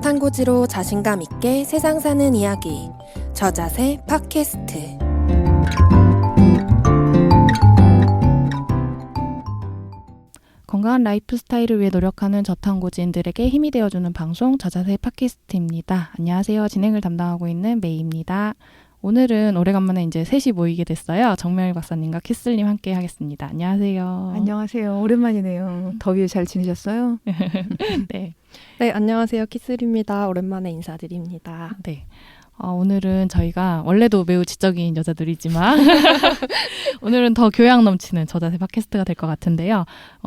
저탄고지로 자신감 있게 세상 사는 이야기. 저자세 팟캐스트. 건강한 라이프 스타일을 위해 노력하는 저탄고지인들에게 힘이 되어주는 방송 저자세 팟캐스트입니다. 안녕하세요. 진행을 담당하고 있는 메이입니다. 오늘은 오래간만에 이제 셋이 모이게 됐어요. 정명일 박사님과 키슬님 함께 하겠습니다. 안녕하세요. 안녕하세요. 오랜만이네요. 더위에 잘 지내셨어요? 네. 네, 안녕하세요. 키슬입니다. 오랜만에 인사드립니다. 네. 오늘은 저희가 원래도 매우 지적인 여자들이지만 오늘은 더 교양 넘치는 저자세 팟캐스트가 될 것 같은데요.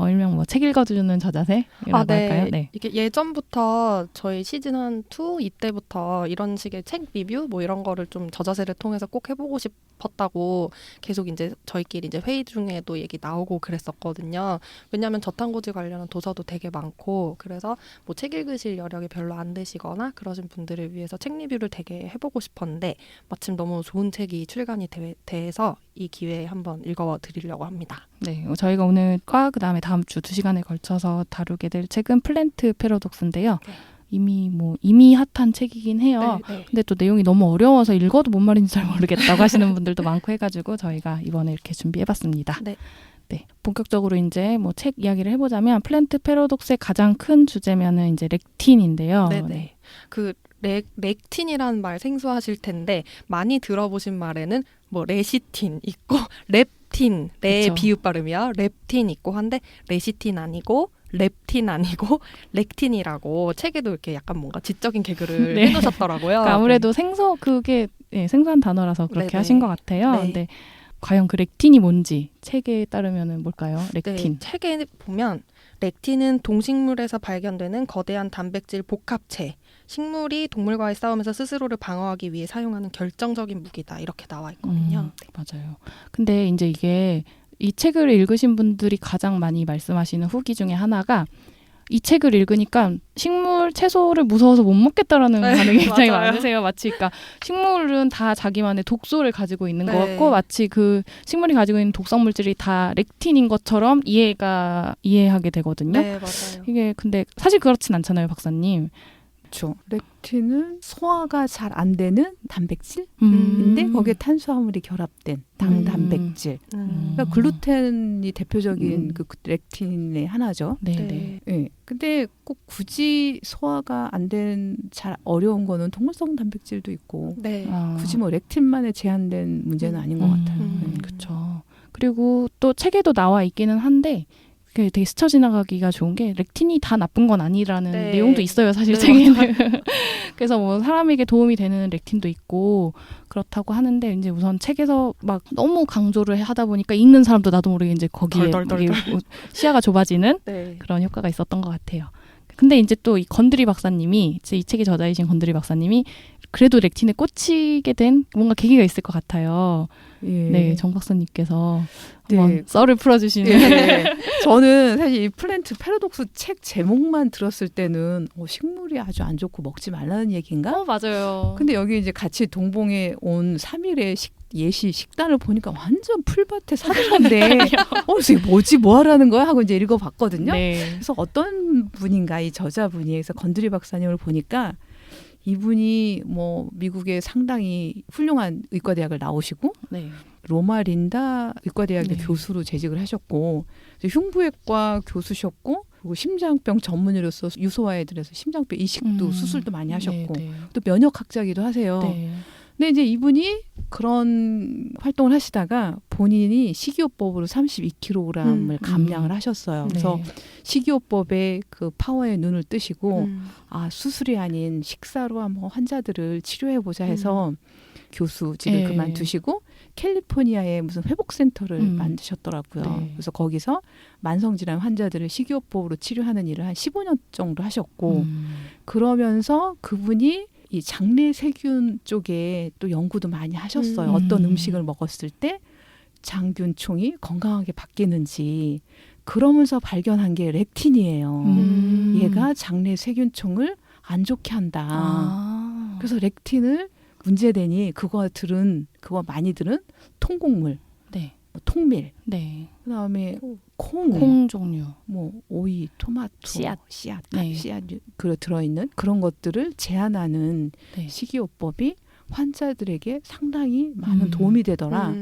일명 책 읽어주는 저자세라고 할까요? 네. 이게 예전부터 저희 시즌 한 2 이때부터 이런 식의 책 리뷰 뭐 이런 거를 좀 저자세를 통해서 꼭 해보고 싶었다고 계속 이제 저희끼리 이제 회의 중에도 얘기 나오고 그랬었거든요. 왜냐하면 저탄고지 관련한 도서도 되게 많고 그래서 뭐 책 읽으실 여력이 별로 안 되시거나 그러신 분들을 위해서 책 리뷰를 되게 해보고 싶었는데 마침 너무 좋은 책이 출간이 돼서 이 기회에 한번 읽어드리려고 합니다. 네, 저희가 오늘과 그다음에 다음 주 2시간에 걸쳐서 다루게 될 책은 플랜트 패러독스인데요. 네. 이미 핫한 책이긴 해요. 네. 근데 또 내용이 너무 어려워서 읽어도 뭔 말인지 잘 모르겠다고 하시는 분들도 많고 해가지고 저희가 이번에 이렇게 준비해봤습니다. 네. 네, 본격적으로 이제 뭐 책 이야기를 해보자면 플랜트 패러독스의 가장 큰 주제면은 이제 렉틴인데요. 네. 그 렉틴이라는 말 생소하실 텐데 많이 들어보신 말에는 뭐 레시틴 있고 렙틴, 레 비읍 발음이야. 렙틴 있고 한데 레시틴 아니고 렙틴 아니고 렉틴이라고 책에도 이렇게 약간 뭔가 지적인 개그를 네. 해놓으셨더라고요. 그러니까 아무래도 생소한 단어라서 그렇게 네네. 하신 것 같아요. 네. 근데 과연 그 렉틴이 뭔지 책에 따르면은 뭘까요? 렉틴. 네, 책에 보면 렉틴은 동식물에서 발견되는 거대한 단백질 복합체, 식물이 동물과의 싸움에서 스스로를 방어하기 위해 사용하는 결정적인 무기다 이렇게 나와 있거든요. 맞아요. 근데 이제 이게 이 책을 읽으신 분들이 가장 많이 말씀하시는 후기 중에 하나가 이 책을 읽으니까 식물, 채소를 무서워서 못 먹겠다라는 반응이 굉장히 맞아요. 많으세요. 마치 그러니까 식물은 다 자기만의 독소를 가지고 있는 것 네. 같고 마치 그 식물이 가지고 있는 독성 물질이 다 렉틴인 것처럼 이해하게 되거든요. 네, 맞아요. 이게 근데 사실 그렇진 않잖아요, 박사님. 그렇죠. 렉틴은 소화가 잘 안 되는 단백질인데 거기에 탄수화물이 결합된 단백질. 그러니까 글루텐이 대표적인 그 렉틴의 하나죠. 네. 네. 근데 꼭 굳이 소화가 안 된 잘 어려운 거는 동물성 단백질도 있고 네. 굳이 뭐 렉틴만에 제한된 문제는 아닌 것 같아요. 그렇죠. 그리고 또 책에도 나와 있기는 한데 그게 되게 스쳐 지나가기가 좋은 게 렉틴이 다 나쁜 건 아니라는 네. 내용도 있어요. 사실 네, 책에는. 그래서 뭐 사람에게 도움이 되는 렉틴도 있고 그렇다고 하는데 이제 우선 책에서 막 너무 강조를 하다 보니까 읽는 사람도 나도 모르게 이제 거기에 이게 시야가 좁아지는 네. 그런 효과가 있었던 것 같아요. 근데 이제 또 이 건드리 박사님이 이 책의 저자이신 건드리 박사님이 그래도 렉틴에 꽂히게 된 뭔가 계기가 있을 것 같아요. 예. 네, 정 박사님께서 네. 한번 썰을 풀어주시는. 예. 저는 사실 이 플랜트 패러독스 책 제목만 들었을 때는 식물이 아주 안 좋고 먹지 말라는 얘기인가? 맞아요. 근데 여기 이제 같이 동봉에 온 3일의 예시 식단을 보니까 완전 풀밭에 사는 건데 그래서 이게 뭐지? 뭐 하라는 거야? 하고 이제 읽어봤거든요. 네. 그래서 어떤 분인가 이 저자분이 그래서 건드리 박사님을 보니까 이분이 뭐 미국의 상당히 훌륭한 의과대학을 나오시고 네. 로마 린다 의과대학의 네. 교수로 재직을 하셨고 흉부외과 교수셨고 그리고 심장병 전문의로서 유소아애들에서 심장병 이식도 수술도 많이 하셨고 네. 또 면역학자기도 하세요. 네. 근데 이제 이분이 그런 활동을 하시다가 본인이 식이요법으로 32kg을 감량을 하셨어요. 그래서 식이요법의 그 파워에 눈을 뜨시고 수술이 아닌 식사로 한번 환자들을 치료해보자 해서 교수직을 그만두시고 캘리포니아에 무슨 회복센터를 만드셨더라고요. 네. 그래서 거기서 만성질환 환자들을 식이요법으로 치료하는 일을 한 15년 정도 하셨고 그러면서 그분이 이 장내 세균 쪽에 또 연구도 많이 하셨어요. 어떤 음식을 먹었을 때 장균총이 건강하게 바뀌는지 그러면서 발견한 게 렉틴이에요. 얘가 장내 세균총을 안 좋게 한다. 그래서 렉틴을 문제되니 그거 많이들은 통곡물, 네. 통밀, 네. 그다음에 콩. 콩, 종류. 뭐 오이, 토마토, 씨앗. 네. 씨앗 들어있는 그런 것들을 제한하는 네. 식이요법이 환자들에게 상당히 많은 도움이 되더라.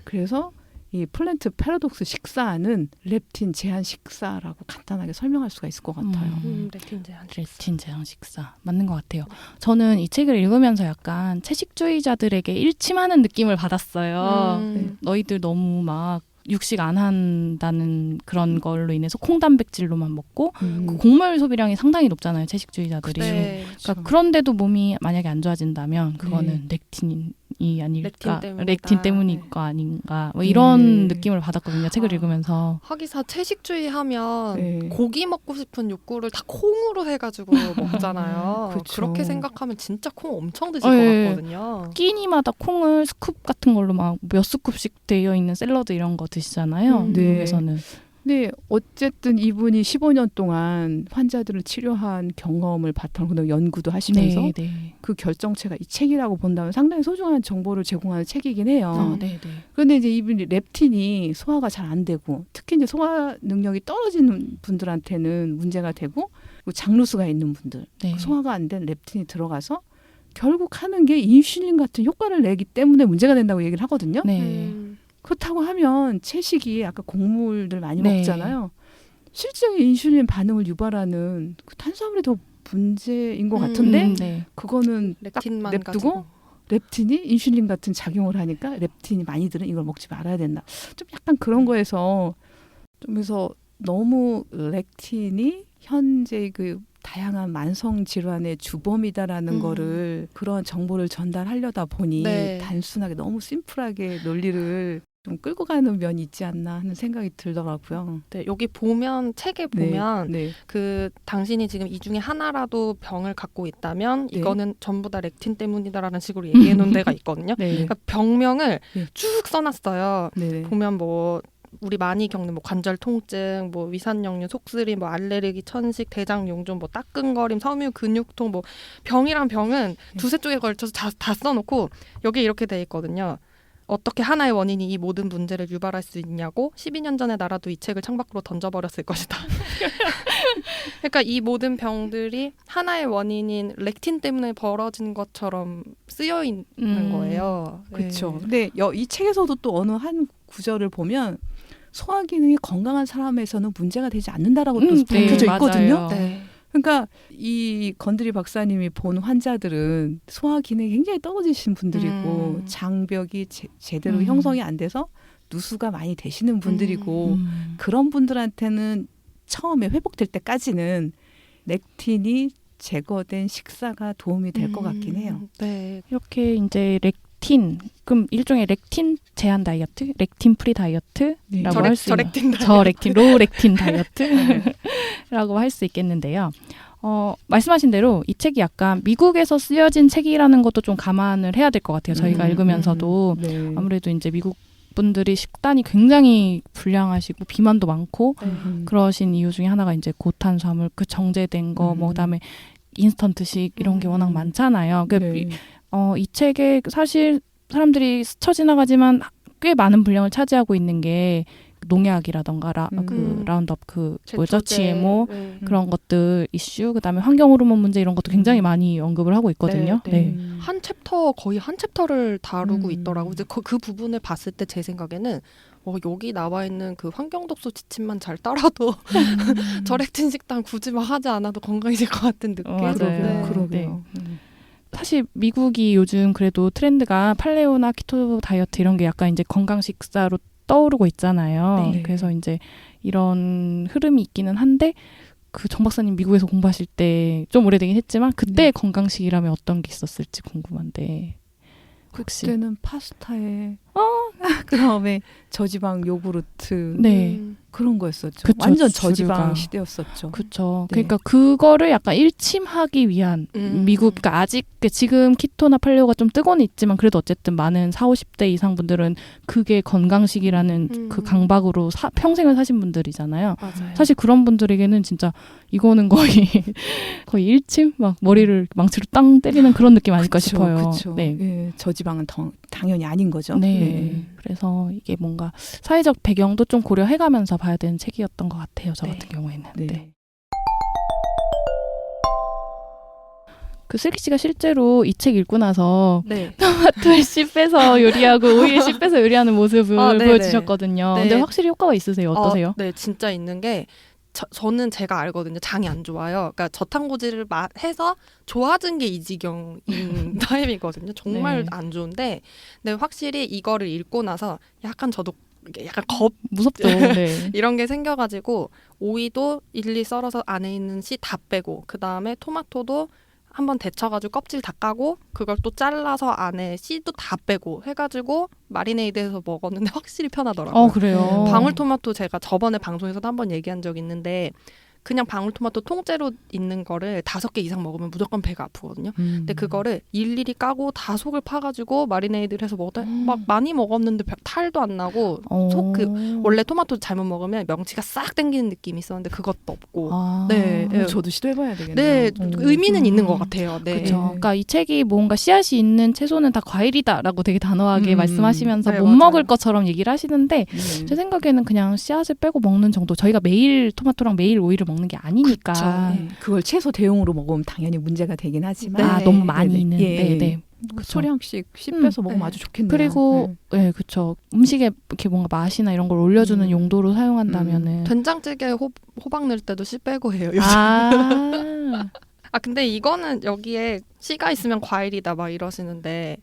그래서 이 플랜트 패러독스 식사는 렙틴 제한 식사라고 간단하게 설명할 수가 있을 것 같아요. 렙틴 제한. 렙틴 제한 식사 맞는 것 같아요. 저는 이 책을 읽으면서 약간 채식주의자들에게 일침하는 느낌을 받았어요. 너희들 너무 막 육식 안 한다는 그런 걸로 인해서 콩단백질로만 먹고 그 곡물 소비량이 상당히 높잖아요, 채식주의자들이. 네. 그러니까 그런데도 몸이 만약에 안 좋아진다면 그거는 렉틴이 아닐까, 렉틴 때문일까 아닌가 뭐 이런 느낌을 받았거든요, 책을 읽으면서. 하기사 채식주의 하면 네. 고기 먹고 싶은 욕구를 다 콩으로 해가지고 먹잖아요. 그쵸. 그렇게 생각하면 진짜 콩 엄청 드실 네. 것 같거든요. 끼니마다 콩을 스쿱 같은 걸로 막 몇 스쿱씩 되어 있는 샐러드 이런 거 드시잖아요. 네. 미국에서는. 근데 어쨌든 이분이 15년 동안 환자들을 치료한 경험을 바탕으로 연구도 하시면서 네, 네. 그 결정체가 이 책이라고 본다면 상당히 소중한 정보를 제공하는 책이긴 해요. 네, 네. 그런데 이제 이분이 렙틴이 소화가 잘 안 되고 특히 이제 소화 능력이 떨어지는 분들한테는 문제가 되고 그리고 장루수가 있는 분들 네. 소화가 안 된 렙틴이 들어가서 결국 하는 게 인슐린 같은 효과를 내기 때문에 문제가 된다고 얘기를 하거든요. 네. 그렇다고 하면 채식이 아까 곡물들 많이 네. 먹잖아요. 실제 인슐린 반응을 유발하는 그 탄수화물이 더 문제인 것 같은데 네. 그거는 딱 렙틴만 냅두고 가지고. 렙틴이 인슐린 같은 작용을 하니까 렙틴이 많이들은 이걸 먹지 말아야 된다. 좀 약간 그런 거에서 좀 해서 너무 렉틴이 현재 그 다양한 만성 질환의 주범이다라는 거를 그런 정보를 전달하려다 보니 네. 단순하게 너무 심플하게 논리를 좀 끌고 가는 면이 있지 않나 하는 생각이 들더라고요. 네, 여기 보면 책에 보면 네. 그 당신이 지금 이 중에 하나라도 병을 갖고 있다면 네. 이거는 전부 다 렉틴 때문이다라는 식으로 얘기해 놓은 데가 있거든요. 네. 그러니까 병명을 네. 쭉 써놨어요. 네. 보면 뭐 우리 많이 겪는 뭐 관절 통증, 뭐 위산역류, 속쓰림, 뭐 알레르기, 천식, 대장 용종, 뭐 따끔거림, 섬유 근육통, 뭐 병이란 병은 두세 쪽에 걸쳐서 다 써놓고 여기 이렇게 돼 있거든요. 어떻게 하나의 원인이 이 모든 문제를 유발할 수 있냐고 12년 전에 나라도 이 책을 창밖으로 던져버렸을 것이다. 그러니까 이 모든 병들이 하나의 원인인 렉틴 때문에 벌어진 것처럼 쓰여 있는 거예요. 그렇죠. 네. 근데 이 책에서도 또 어느 한 구절을 보면 소화 기능이 건강한 사람에서는 문제가 되지 않는다라고 또 밝혀져 있거든요. 맞아요. 네. 그러니까 이 건드리 박사님이 본 환자들은 소화 기능이 굉장히 떨어지신 분들이고 장벽이 제대로 형성이 안 돼서 누수가 많이 되시는 분들이고 그런 분들한테는 처음에 회복될 때까지는 렉틴이 제거된 식사가 도움이 될 것 같긴 해요. 네. 이렇게 이제 렉틴, 그럼 일종의 렉틴 제한 다이어트, 렉틴 프리 다이어트라고 할 수 있는 저렉틴, 로우 렉틴 다이어트라고 할 수 있겠는데요. 말씀하신 대로 이 책이 약간 미국에서 쓰여진 책이라는 것도 좀 감안을 해야 될 것 같아요. 저희가 읽으면서도 네. 아무래도 이제 미국 분들이 식단이 굉장히 불량하시고 비만도 많고 그러신 이유 중에 하나가 이제 고탄수화물, 그 정제된 거, 뭐 그다음에 인스턴트식 이런 게 워낙 많잖아요. 네. 이 책에 사실 사람들이 스쳐 지나가지만 꽤 많은 분량을 차지하고 있는 게 농약이라던가 라운드업 뭐죠? GMO 그런 것들 이슈, 그다음에 환경 호르몬 문제 이런 것도 굉장히 많이 언급을 하고 있거든요. 네. 한 챕터 거의 한 챕터를 다루고 있더라고요. 이제 그 부분을 봤을 때 제 생각에는 여기 나와 있는 그 환경독소 지침만 잘 따라도 저렉틴 식단 굳이 막 하지 않아도 건강해질 것 같은 느낌. 맞아요. 그러게요. 사실 미국이 요즘 그래도 트렌드가 팔레오나 키토 다이어트 이런 게 약간 이제 건강 식사로 떠오르고 있잖아요. 네. 그래서 이제 이런 흐름이 있기는 한데 그 정 박사님 미국에서 공부하실 때 좀 오래되긴 했지만 그때 건강식이라면 어떤 게 있었을지 궁금한데 혹시 그때는 파스타에 그다음에 저지방 요구르트 네. 그런 거였었죠. 그쵸, 완전 주류가. 저지방 시대였었죠. 그렇죠. 네. 그러니까 그거를 약간 일침하기 위한 미국, 그러니까 아직 지금 키토나 팔레오가 좀 뜨고는 있지만 그래도 어쨌든 많은 40, 50대 이상 분들은 그게 건강식이라는 그 강박으로 평생을 사신 분들이잖아요. 맞아요. 사실 그런 분들에게는 진짜 이거는 거의 일침? 막 머리를 망치로 땅 때리는 그런 느낌 아닐까 싶어요. 그쵸. 네. 예, 저지방은 당연히 아닌 거죠. 네. 그래서 이게 뭔가 사회적 배경도 좀 고려해가면서 봐야 되는 책이었던 것 같아요. 저 네. 같은 경우에는. 네. 네. 그 슬기 씨가 실제로 이 책 읽고 나서 네. 토마토에 씨 빼서 요리하고 오이에 씨 빼서 요리하는 모습을 네네. 보여주셨거든요. 네. 근데 확실히 효과가 있으세요? 어떠세요? 네, 진짜 있는 게 저는 제가 알거든요. 장이 안 좋아요. 그러니까 저탄고지를 해서 좋아진 게 이 지경인 타입이거든요. 정말 네. 안 좋은데, 근데 확실히 이거를 읽고 나서 약간 저도 약간 무섭죠. 네. 이런 게 생겨가지고 오이도 일일이 썰어서 안에 있는 씨 다 빼고 그 다음에 토마토도 한번 데쳐가지고 껍질 다 까고 그걸 또 잘라서 안에 씨도 다 빼고 해가지고 마리네이드해서 먹었는데 확실히 편하더라고요. 그래요. 방울토마토 제가 저번에 방송에서도 한번 얘기한 적 있는데 그냥 방울토마토 통째로 있는 거를 5개 이상 먹으면 무조건 배가 아프거든요. 근데 그거를 일일이 까고 다 속을 파가지고 마리네이드를 해서 먹다 막 많이 먹었는데 탈도 안 나고 원래 토마토 잘못 먹으면 명치가 싹 당기는 느낌이 있었는데 그것도 없고 네, 네. 저도 시도해봐야 되겠네요. 네, 의미는 있는 것 같아요. 네. 그렇죠. 그러니까 이 책이 뭔가 씨앗이 있는 채소는 다 과일이다라고 되게 단호하게 말씀하시면서 네, 못 맞아요. 먹을 것처럼 얘기를 하시는데 네. 제 생각에는 그냥 씨앗을 빼고 먹는 정도. 저희가 매일 토마토랑 매일 오이를 먹는 게 아니니까. 그쵸. 네. 그걸 채소 대용으로 먹으면 당연히 문제가 되긴 하지만 네. 너무 많이는. 예. 네. 소량씩 씨 빼서 먹으면 네. 아주 좋겠네요. 그리고 네, 그렇죠. 음식에 이렇게 뭔가 맛이나 이런 걸 올려주는 용도로 네. 사용한다면은 된장찌개에 호박 넣을 때도 씨 빼고 해요. 요즘. 근데 이거는 여기에 씨가 있으면 과일이다 막 이러시는데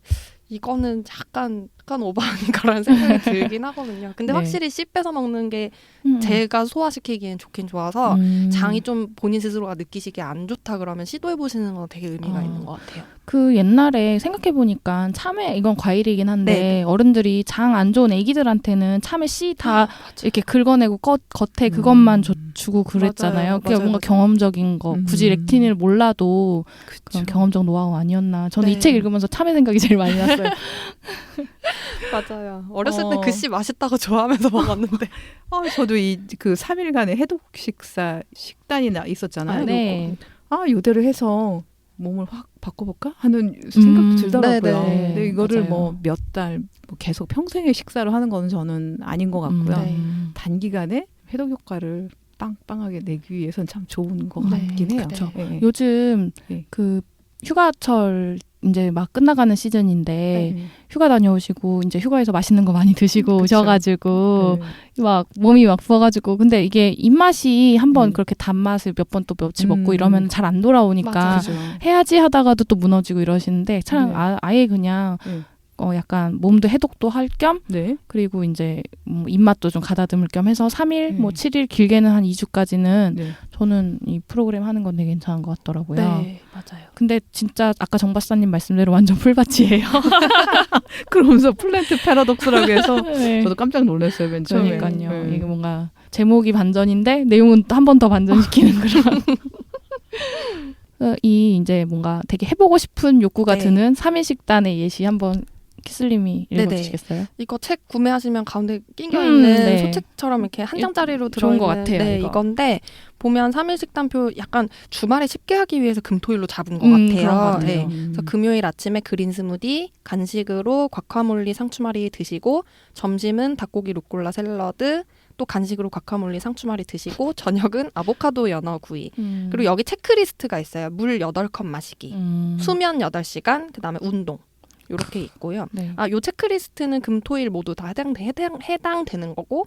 이거는 약간 오버 아닌가라는 생각이 들긴 하거든요. 근데 네. 확실히 씨 빼서 먹는 게 제가 소화시키기엔 좋긴 좋아서 장이 좀 본인 스스로가 느끼시기에 안 좋다 그러면 시도해보시는 건 되게 의미가 있는 것 같아요. 그 옛날에 생각해보니까 참외, 이건 과일이긴 한데 네. 어른들이 장 안 좋은 애기들한테는 참외 씨 다 이렇게 긁어내고 겉에 그것만 주고 그랬잖아요. 그게 뭔가 맞아요. 경험적인 거. 굳이 렉틴을 몰라도 그런 그쵸. 경험적 노하우 아니었나. 저는 네. 이 책 읽으면서 참외 생각이 제일 많이 났어요. 맞아요. 어렸을 때 그 씨 맛있다고 좋아하면서 먹었는데. 저도 그 3일간의 해독 식단이 있었잖아요. 네. 요대로 해서 몸을 확 바꿔볼까 하는 생각도 들더라고요. 네네. 근데 이거를 맞아요. 뭐 몇 달 계속 평생의 식사를 하는 거는 저는 아닌 것 같고요. 네. 단기간에 해독 효과를 빵빵하게 내기 위해서는 참 좋은 것 네, 같긴 해요. 그쵸. 예. 요즘 네. 그 휴가철 이제 막 끝나가는 시즌인데 네. 휴가 다녀오시고 이제 휴가에서 맛있는 거 많이 드시고 그쵸. 오셔가지고 네. 막 몸이 막 부어가지고 근데 이게 입맛이 한번 음. 그렇게 단맛을 몇 번 또 며칠 먹고 이러면 잘 안 돌아오니까 맞아요. 그죠. 해야지 하다가도 또 무너지고 이러시는데 참 네. 아예 그냥 약간 몸도 해독도 할 겸 네. 그리고 이제 입맛도 좀 가다듬을 겸 해서 3일 뭐 7일 길게는 한 2주까지는 네. 저는 이 프로그램 하는 건 되게 괜찮은 것 같더라고요. 네, 맞아요. 근데 진짜 아까 정 박사님 말씀대로 완전 풀밭이에요. 그러면서 플랜트 패러독스라고 해서 네. 저도 깜짝 놀랐어요. 맨 처음에. 그러니까요. 네. 이게 뭔가 제목이 반전인데 내용은 한 번 더 반전시키는 그런. 이 이제 뭔가 되게 해보고 싶은 욕구가 네. 드는 3일 식단의 예시 한번 키슬님이 읽어주시겠어요? 이거 책 구매하시면 가운데 끼겨있는 네. 소책처럼 이렇게 한 장짜리로 좋은 들어있는 것 같아요, 네, 이거. 이건데 보면 3일 식단표 약간 주말에 쉽게 하기 위해서 금토일로 잡은 것 그런 같아요. 것 같아요. 네. 그래서 금요일 아침에 그린 스무디, 간식으로 과카몰리 상추말이 드시고 점심은 닭고기 루꼴라 샐러드, 또 간식으로 과카몰리 상추말이 드시고 저녁은 아보카도 연어 구이. 그리고 여기 체크리스트가 있어요. 물 8컵 마시기, 수면 8시간, 그다음에 운동. 이렇게 있고요. 네. 요 체크리스트는 금토일 모두 다 해당되는 거고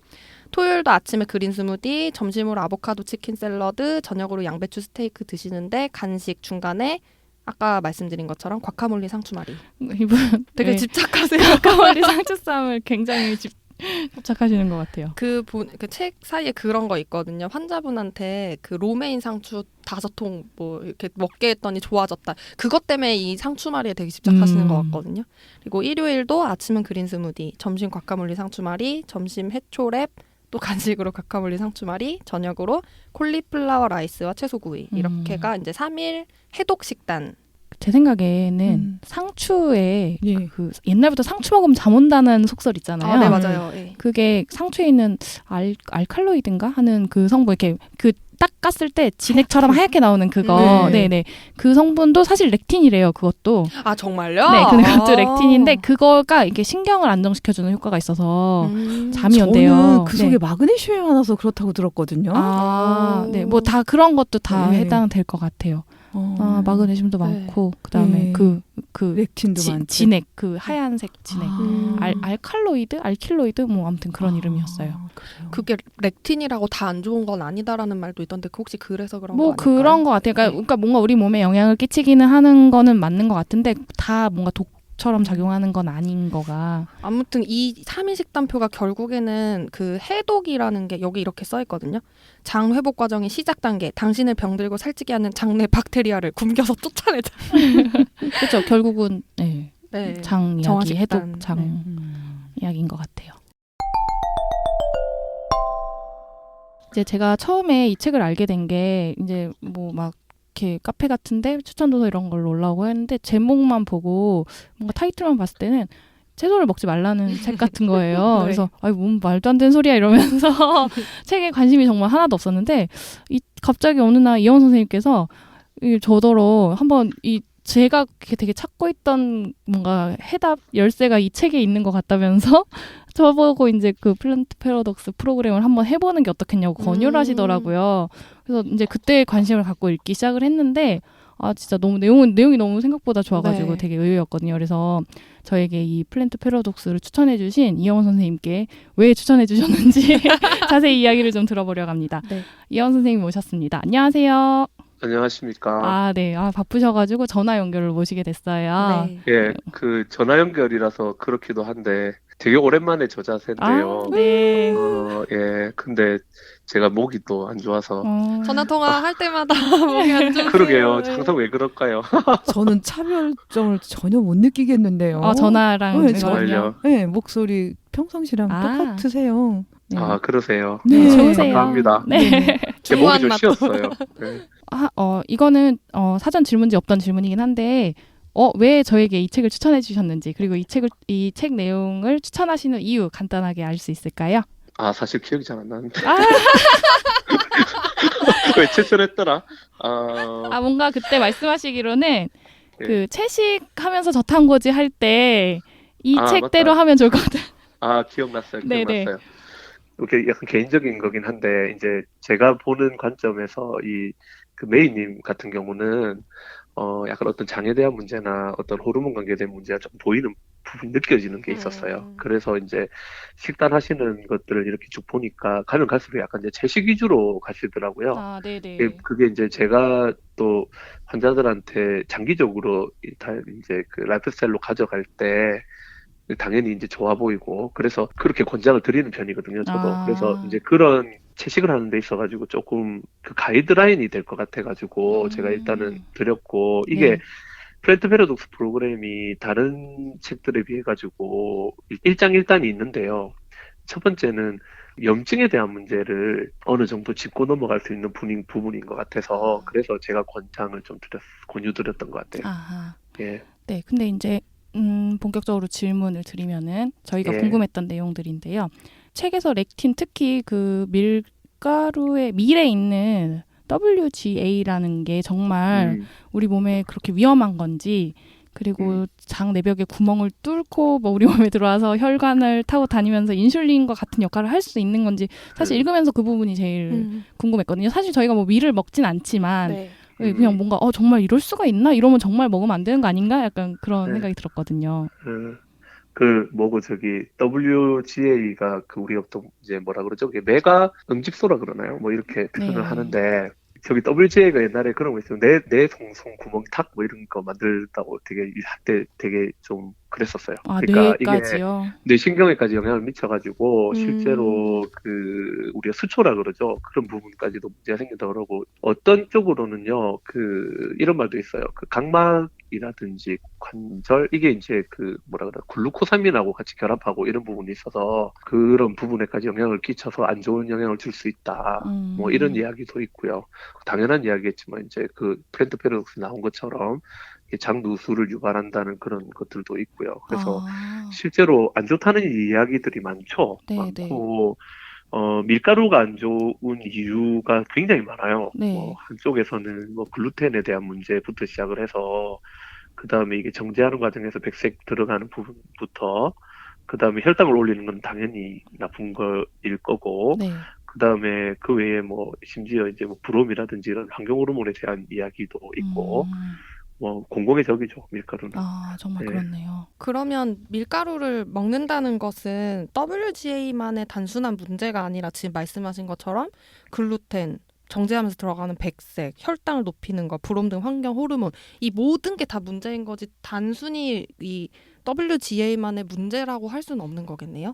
토요일도 아침에 그린 스무디, 점심으로 아보카도 치킨 샐러드, 저녁으로 양배추 스테이크 드시는데 간식 중간에 아까 말씀드린 것처럼 과카몰리 상추말이. 이분 되게 네. 집착하세요. 과카몰리 상추쌈을 굉장히 집착하시는 것 같아요. 그 책 사이에 그런 거 있거든요. 환자분한테 그 로메인 상추 5통 뭐 이렇게 먹게 했더니 좋아졌다. 그것 때문에 이 상추말이에 되게 집착하시는 것 같거든요. 그리고 일요일도 아침은 그린 스무디, 점심 과카몰리 상추말이, 점심 해초랩, 또 간식으로 과카몰리 상추말이, 저녁으로 콜리플라워 라이스와 채소구이. 이렇게가 이제 3일 해독 식단. 제 생각에는 상추에 예. 그 옛날부터 상추 먹으면 잠 온다는 속설 있잖아요. 아, 네, 맞아요. 네. 그게 상추에 있는 알칼로이드인가 하는 그 성분 이렇게 그 딱 깠을 때 진액처럼 하얗게 나오는 그거. 네. 네네. 그 성분도 사실 렉틴이래요. 그것도. 아 정말요? 네, 그것도 아. 렉틴인데 그거가 이게 신경을 안정시켜주는 효과가 있어서 잠이 저는 온대요. 그 속에 마그네슘이 많아서 그렇다고 들었거든요. 아, 오. 네, 뭐 다 그런 것도 다 네. 해당될 것 같아요. 마그네슘도 네. 많고 그다음에 네. 그 렉틴도 많고. 진액 그 하얀색 진액 아. 알킬로이드 뭐 아무튼 그런 이름이었어요. 그래요. 그게 렉틴이라고 다 안 좋은 건 아니다라는 말도 있던데 그 혹시 그래서 그런 뭐 거 아닐까요? 그런 것 같아요. 네. 그러니까 뭔가 우리 몸에 영향을 끼치기는 하는 거는 맞는 것 같은데 다 뭔가 독처럼 작용하는 건 아닌 거가. 아무튼 이 3일 식단표가 결국에는 그 해독이라는 게 여기 이렇게 써 있거든요. 장 회복 과정의 시작 단계. 당신을 병들고 살찌게 하는 장내 박테리아를 굶겨서 쫓아내자. 그렇죠. 결국은 네. 네. 장 정화 이야기, 식단. 해독 장 네. 이야기인 것 같아요. 이제 제가 처음에 이 책을 알게 된 게 이제 뭐 막 이렇게 카페 같은데 추천 도서 이런 걸로 올라오고 했는데 제목만 보고 뭔가 타이틀만 봤을 때는 채소를 먹지 말라는 책 같은 거예요. 네. 그래서 아이 뭔 말도 안 되는 소리야 이러면서 책에 관심이 정말 하나도 없었는데 갑자기 어느 날 이영 선생님께서 저더러 한번 제가 되게 찾고 있던 뭔가 해답 열쇠가 이 책에 있는 것 같다면서 저보고 이제 그 플랜트 패러독스 프로그램을 한번 해보는 게 어떻겠냐고 권유를 하시더라고요. 그래서 이제 그때 관심을 갖고 읽기 시작을 했는데 진짜 너무 내용이 너무 생각보다 좋아가지고 네. 되게 의외였거든요. 그래서 저에게 이 플랜트 패러독스를 추천해주신 이영원 선생님께 왜 추천해주셨는지 자세히 이야기를 좀 들어보려고 합니다. 네. 이영원 선생님 모셨습니다. 안녕하세요. 안녕하십니까. 네. 바쁘셔가지고 전화 연결을 모시게 됐어요. 네. 예, 그 전화 연결이라서 그렇기도 한데 되게 오랜만에 저자세인데요. 네. 예, 근데 제가 목이 또 안 좋아서. 전화 통화 할 때마다 목이 안 좋으세요. 그러게요. 네. 항상 왜 그럴까요? 저는 차별점을 전혀 못 느끼겠는데요. 전화랑 네, 정말요. 네, 목소리 평상시랑 똑같으세요. 네. 그러세요. 네. 좋으세요. 감사합니다. 네. 제 목이 중후한 좀 맛도. 쉬었어요. 네. 이거는 사전 질문지 없던 질문이긴 한데 왜 저에게 이 책을 추천해 주셨는지 그리고 이 책 내용을 추천하시는 이유 간단하게 알 수 있을까요? 사실 기억이 잘 안 나는데. 왜 추천했더라? 뭔가 그때 말씀하시기로는 예. 그 채식하면서 저탄고지 할 때 이 책대로 맞다. 하면 좋을 것 같아요. 기억났어요. 네네. 기억났어요. 이렇게 약간 개인적인 거긴 한데, 이제 제가 보는 관점에서 그 메이님 같은 경우는, 약간 어떤 장에 대한 문제나 어떤 호르몬 관계에 대한 문제가 좀 보이는 부분이 느껴지는 게 있었어요. 그래서 이제 식단 하시는 것들을 이렇게 쭉 보니까 가면 갈수록 약간 이제 채식 위주로 가시더라고요. 네네. 그게 이제 제가 또 환자들한테 장기적으로 이제 그 라이프 스타일로 가져갈 때 당연히 이제 좋아 보이고 그래서 그렇게 권장을 드리는 편이거든요, 저도. 그래서 이제 그런 채식을 하는 데 있어가지고 조금 그 가이드라인이 될 것 같아가지고 제가 일단은 드렸고 이게 네. 플랜트 패러독스 프로그램이 다른 책들에 비해 가지고 일장일단이 있는데요. 첫 번째는 염증에 대한 문제를 어느 정도 짚고 넘어갈 수 있는 부분인 것 같아서 그래서 제가 권장을 좀 권유드렸던 것 같아요. 아하. 예. 네, 근데 이제 본격적으로 질문을 드리면은 저희가 예. 궁금했던 내용들인데요. 책에서 렉틴 특히 그 밀가루의 밀에 있는 WGA라는 게 정말 우리 몸에 그렇게 위험한 건지 그리고 장 내벽에 구멍을 뚫고 뭐 우리 몸에 들어와서 혈관을 타고 다니면서 인슐린과 같은 역할을 할 수 있는 건지 사실 읽으면서 그 부분이 제일 궁금했거든요. 사실 저희가 뭐 밀을 먹진 않지만 네. 그냥 뭔가 정말 이럴 수가 있나? 이러면 정말 먹으면 안 되는 거 아닌가? 약간 그런 네. 생각이 들었거든요. WGA가 우리 어떤 이제 뭐라 그러죠? 그게 메가 응집소라 그러나요? 뭐 이렇게 표현을 네. 하는데 저기 WGA가 옛날에 그런 거 있어요. 내 송송 구멍탁 뭐 이런 거 만들다고 되게 한때 되게 좀 그랬었어요. 그러니까 이게 뇌까지요. 뇌신경에까지 영향을 미쳐가지고 실제로 우리가 수초라 그러죠. 그런 부분까지도 문제가 생긴다 그러고 어떤 쪽으로는요. 이런 말도 있어요. 각막이라든지 관절 이게 이제 뭐라 그래 글루코사민하고 같이 결합하고 이런 부분이 있어서 그런 부분에까지 영향을 끼쳐서 안 좋은 영향을 줄 수 있다. 뭐 이런 이야기도 있고요. 당연한 이야기겠지만 이제 플랜트 패러독스 나온 것처럼 장 누수를 유발한다는 그런 것들도 있고요. 그래서 실제로 안 좋다는 이야기들이 많죠. 네, 많고 밀가루가 안 좋은 이유가 굉장히 많아요. 네. 한쪽에서는 글루텐에 대한 문제부터 시작을 해서, 그 다음에 이게 정제하는 과정에서 백색 들어가는 부분부터, 그 다음에 혈당을 올리는 건 당연히 나쁜 거일 거고, 네. 그 다음에 그 외에 심지어 이제 브롬이라든지 이런 환경 호르몬에 대한 이야기도 있고, 공공의 적이죠, 밀가루는. 아, 정말 네. 그렇네요. 그러면 밀가루를 먹는다는 것은 WGA만의 단순한 문제가 아니라 지금 말씀하신 것처럼 글루텐, 정제하면서 들어가는 백색, 혈당을 높이는 거, 브롬 등 환경 호르몬 이 모든 게 다 문제인 거지 단순히 이 WGA만의 문제라고 할 수는 없는 거겠네요.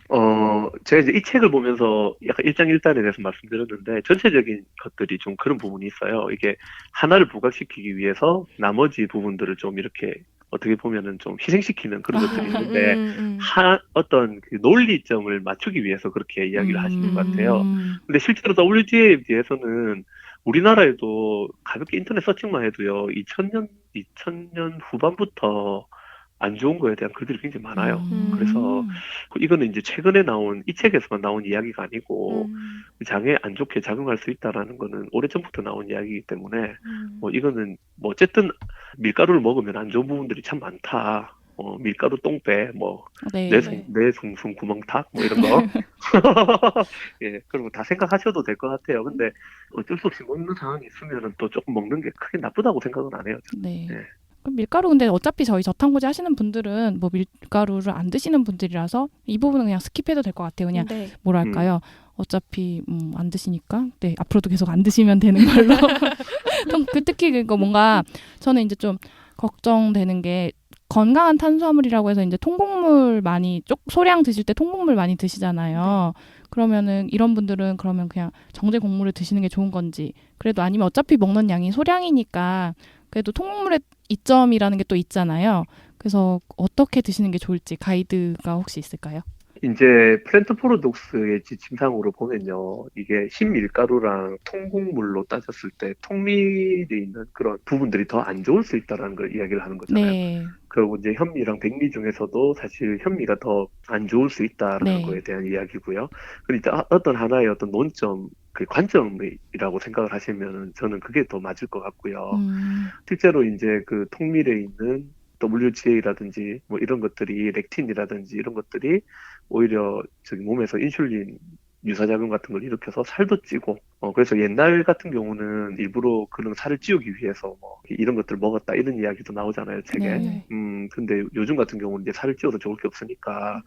제가 이제 이 책을 보면서 약간 일장일단에 대해서 말씀드렸는데, 전체적인 것들이 좀 그런 부분이 있어요. 이게 하나를 부각시키기 위해서 나머지 부분들을 좀 이렇게 어떻게 보면은 좀 희생시키는 그런 것들이 있는데, 어떤 그 논리점을 맞추기 위해서 그렇게 이야기를 하시는 것 같아요. 근데 실제로 WGA에 대해서는 우리나라에도 가볍게 인터넷 서칭만 해도요, 2000년 후반부터 안 좋은 거에 대한 글들이 굉장히 많아요. 그래서 이거는 이제 최근에 나온 이 책에서만 나온 이야기가 아니고 장에 안 좋게 작용할 수 있다라는 거는 오래전부터 나온 이야기이기 때문에 이거는 어쨌든 밀가루를 먹으면 안 좋은 부분들이 참 많다. 밀가루 똥배, 네. 내 숭숭 구멍탁, 이런 거. 예, 그리고 다 생각하셔도 될 것 같아요. 근데 어쩔 수 없이 먹는 상황이 있으면은 또 조금 먹는 게 크게 나쁘다고 생각은 안 해요. 네. 네. 그럼 밀가루 근데 어차피 저희 저탄고지 하시는 분들은 밀가루를 안 드시는 분들이라서 이 부분은 그냥 스킵해도 될 것 같아요. 그냥 네. 뭐랄까요? 어차피 안 드시니까 네 앞으로도 계속 안 드시면 되는 걸로. 특히 뭔가 저는 이제 좀 걱정되는 게 건강한 탄수화물이라고 해서 이제 통곡물 많이 소량 드실 때 통곡물 많이 드시잖아요. 그러면은 이런 분들은 그러면 그냥 정제 곡물을 드시는 게 좋은 건지, 그래도 아니면 어차피 먹는 양이 소량이니까 그래도 통곡물의 이점이라는 게 또 있잖아요. 그래서 어떻게 드시는 게 좋을지 가이드가 혹시 있을까요? 이제 플랜트 프로덕스의 지침상으로 보면요, 이게 흰밀가루랑 통곡물로 따졌을 때 통밀이 있는 그런 부분들이 더 안 좋을 수 있다라는 걸 이야기를 하는 거잖아요. 네. 그리고 이제 현미랑 백미 중에서도 사실 현미가 더 안 좋을 수 있다라는 네. 거에 대한 이야기고요. 그러니까 어떤 하나의 어떤 논점, 그 관점이라고 생각을 하시면 저는 그게 더 맞을 것 같고요. 실제로 이제 그 통밀에 있는 WGA라든지 이런 것들이 렉틴이라든지 이런 것들이 오히려 저기 몸에서 인슐린 유사작용 같은 걸 일으켜서 살도 찌고, 그래서 옛날 같은 경우는 일부러 그런 살을 찌우기 위해서 이런 것들을 먹었다 이런 이야기도 나오잖아요, 책에. 네. 근데 요즘 같은 경우는 이제 살을 찌워도 좋을 게 없으니까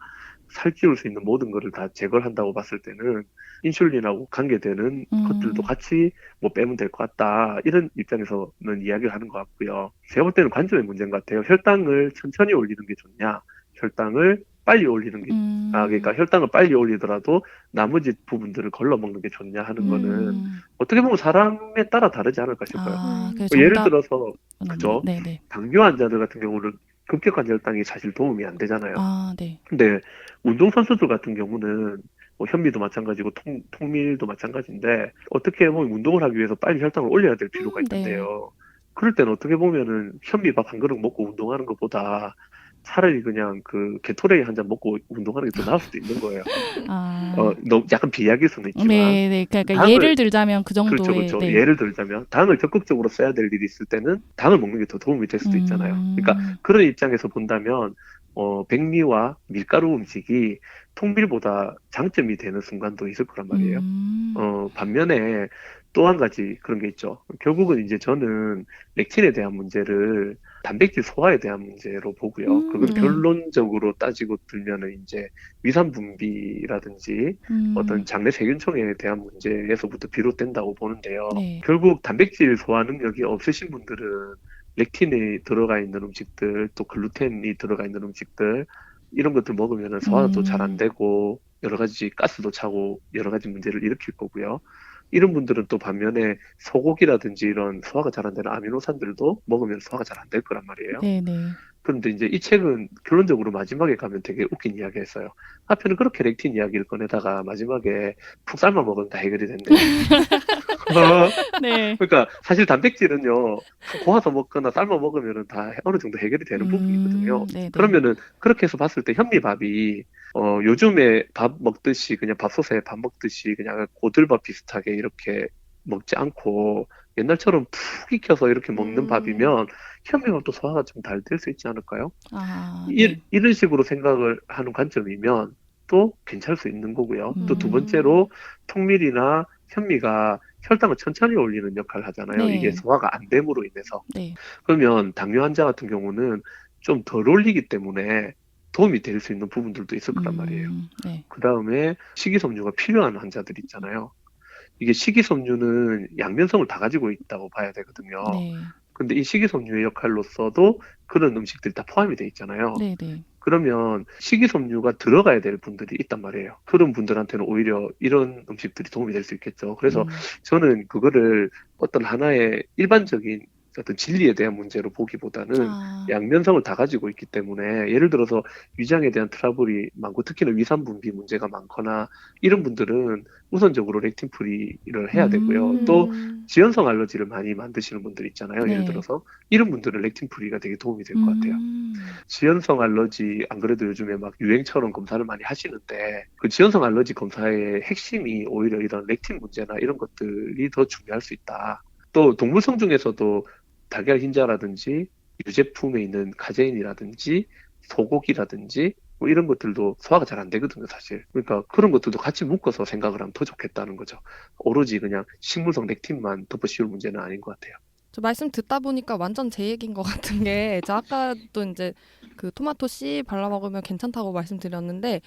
살 찌울 수 있는 모든 거를 다 제거를 한다고 봤을 때는 인슐린하고 관계되는 것들도 같이 빼면 될 것 같다. 이런 입장에서는 이야기를 하는 것 같고요. 제가 볼 때는 관점의 문제인 것 같아요. 혈당을 천천히 올리는 게 좋냐, 혈당을 빨리 올리는 게, 그러니까 혈당을 빨리 올리더라도 나머지 부분들을 걸러 먹는 게 좋냐 하는 거는 어떻게 보면 사람에 따라 다르지 않을까 싶어요. 예를 들어서, 그죠? 네네. 당뇨 환자들 같은 경우는 급격한 혈당이 사실 도움이 안 되잖아요. 네. 근데 운동선수들 같은 경우는 현미도 마찬가지고 통밀도 마찬가지인데 어떻게 보면 운동을 하기 위해서 빨리 혈당을 올려야 될 필요가 있는데요. 그럴 때는 어떻게 보면은 현미밥 한 그릇 먹고 운동하는 것보다 차라리 그냥 그 게토레이 한 잔 먹고 운동하는 게 더 나을 수도 있는 거예요. 약간 비약일 수는 있지만. 네. 그러니까 예를 들자면 그 정도의. 그렇죠. 네. 예를 들자면 당을 적극적으로 써야 될 일이 있을 때는 당을 먹는 게 더 도움이 될 수도 있잖아요. 그러니까 그런 입장에서 본다면 백미와 밀가루 음식이 통밀보다 장점이 되는 순간도 있을 거란 말이에요. 반면에 또 한 가지 그런 게 있죠. 결국은 이제 저는 렉틴에 대한 문제를 단백질 소화에 대한 문제로 보고요. 그걸 결론적으로 따지고 들면은 이제 위산 분비라든지 어떤 장내 세균총에 대한 문제에서부터 비롯된다고 보는데요. 네. 결국 단백질 소화 능력이 없으신 분들은 렉틴이 들어가 있는 음식들, 또 글루텐이 들어가 있는 음식들, 이런 것들 먹으면 소화도 잘 안 되고 여러 가지 가스도 차고 여러 가지 문제를 일으킬 거고요. 이런 분들은 또 반면에 소고기라든지 이런 소화가 잘 안 되는 아미노산들도 먹으면 소화가 잘 안 될 거란 말이에요. 네네. 그런데 이제 이 책은 결론적으로 마지막에 가면 되게 웃긴 이야기했어요. 앞에는 그렇게 렉틴 이야기를 꺼내다가 마지막에 푹 삶아 먹으면 다 해결이 된대요. 네. 그러니까 사실 단백질은요, 푹 고아서 먹거나 삶아 먹으면 다 어느 정도 해결이 되는 부분이거든요. 네, 네. 그러면은 그렇게 해서 봤을 때 현미밥이 요즘에 밥 먹듯이 그냥 밥솥에 밥 먹듯이 그냥 고들밥 비슷하게 이렇게 먹지 않고 옛날처럼 푹 익혀서 이렇게 먹는 밥이면 현미밥도 소화가 좀 잘 될 수 있지 않을까요? 아, 네. 이런 식으로 생각을 하는 관점이면 또 괜찮을 수 있는 거고요. 또 두 음. 번째로 통밀이나 현미가 혈당을 천천히 올리는 역할을 하잖아요. 네. 이게 소화가 안 됨으로 인해서. 네. 그러면 당뇨 환자 같은 경우는 좀 덜 올리기 때문에 도움이 될 수 있는 부분들도 있을 거란 말이에요. 네. 그 다음에 식이섬유가 필요한 환자들 있잖아요. 이게 식이섬유는 양면성을 다 가지고 있다고 봐야 되거든요. 네. 근데 이 식이섬유의 역할로서도 그런 음식들이 다 포함이 돼 있잖아요. 네, 네. 그러면 식이섬유가 들어가야 될 분들이 있단 말이에요. 그런 분들한테는 오히려 이런 음식들이 도움이 될 수 있겠죠. 그래서 저는 그거를 어떤 하나의 일반적인 어떤 진리에 대한 문제로 보기보다는 아, 양면성을 다 가지고 있기 때문에 예를 들어서 위장에 대한 트러블이 많고 특히나 위산 분비 문제가 많거나 이런 분들은 우선적으로 렉틴 프리를 해야 되고요. 또 지연성 알러지를 많이 만드시는 분들 있잖아요. 예를 네. 들어서 이런 분들은 렉틴 프리가 되게 도움이 될 것 같아요. 지연성 알러지 안 그래도 요즘에 막 유행처럼 검사를 많이 하시는데 그 지연성 알러지 검사의 핵심이 오히려 이런 렉틴 문제나 이런 것들이 더 중요할 수 있다. 또 동물성 중에서도 달걀 흰자라든지 유제품에 있는 카제인이라든지 소고기라든지 뭐 이런 것들도 소화가 잘 안 되거든요, 사실. 그러니까 그런 것들도 같이 묶어서 생각을 하면 더 좋겠다는 거죠. 오로지 그냥 식물성 렉틴만 덮어씌울 문제는 아닌 것 같아요. 저 말씀 듣다 보니까 완전 제 얘기인 것 같은 게, 저 아까도 이제 그 토마토 씨 발라 먹으면 괜찮다고 말씀드렸는데,